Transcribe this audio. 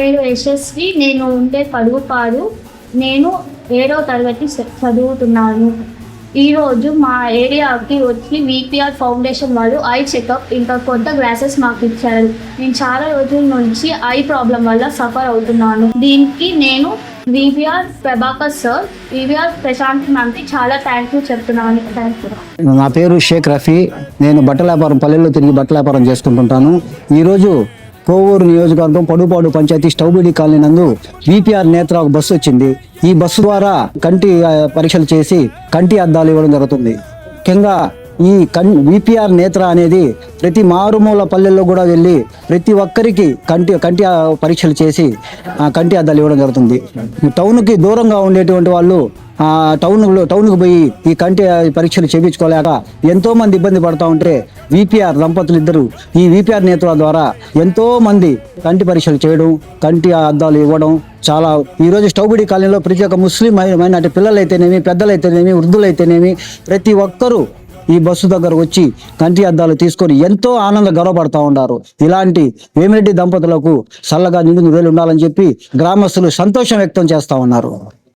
పేరు యశస్వి. నేను ఉండే పడుగుపాడు. నేను 7వ తరగతి చదువుతున్నాను. ఈరోజు మా ఏరియాకి వచ్చి విపిఆర్ ఫౌండేషన్ వాళ్ళు ఐ చెకప్ ఇంకా కొత్త గ్లాసెస్ మాకు ఇచ్చారు. నేను చాలా రోజుల నుంచి ఐ ప్రాబ్లం వల్ల సఫర్ అవుతున్నాను. దీనికి నేను VVR Prabhakar sir, VVR Prashanth మ్యామ్కి చాలా థ్యాంక్ యూ చెప్తున్నాను. Thank you. నా పేరు షేక్ రఫీ. నేను బట్టల వ్యాపారం, పల్లెల్లో తిరిగి బట్టల వ్యాపారం చేసుకుంటుంటాను. ఈరోజు కోవూరు నియోజకవర్గం పడుపాడు పంచాయతీ స్టౌబిడి కాలనీ నందు విపిఆర్ నేత్ర ఒక బస్సు వచ్చింది. ఈ బస్సు ద్వారా కంటి పరీక్షలు చేసి కంటి అద్దాలు ఇవ్వడం జరుగుతుంది. ముఖ్యంగా ఈ విపిఆర్ నేత్ర అనేది ప్రతి మారుమూల పల్లెల్లో కూడా వెళ్ళి ప్రతి ఒక్కరికి కంటి పరీక్షలు చేసి కంటి అద్దాలు ఇవ్వడం జరుగుతుంది. టౌన్కి దూరంగా ఉండేటువంటి వాళ్ళు టౌన్కి పోయి ఈ కంటి పరీక్షలు చేయించుకోలేక ఎంతో మంది ఇబ్బంది పడతా ఉంటే విపిఆర్ దంపతులు ఇద్దరు ఈ విపిఆర్ నేత్ర ద్వారా ఎంతో మంది కంటి పరీక్షలు చేయడం, కంటి అద్దాలు ఇవ్వడం చాలా. ఈరోజు స్టౌబిడి కాలనీలో ప్రతి ఒక్క ముస్లిం మైనారిటీ పిల్లలైతేనేమి, పెద్దలైతేనేమి, వృద్ధులైతేనేమి ప్రతి ఒక్కరూ ఈ బస్సు దగ్గర వచ్చి కంటి అద్దాలు తీసుకొని ఎంతో గర్వపడతా ఉన్నారు. ఇలాంటి వేమిరెడ్డి దంపతులకు చల్లగా నిండు వేలు ఉండాలని చెప్పి గ్రామస్తులు సంతోషం వ్యక్తం చేస్తా ఉన్నారు.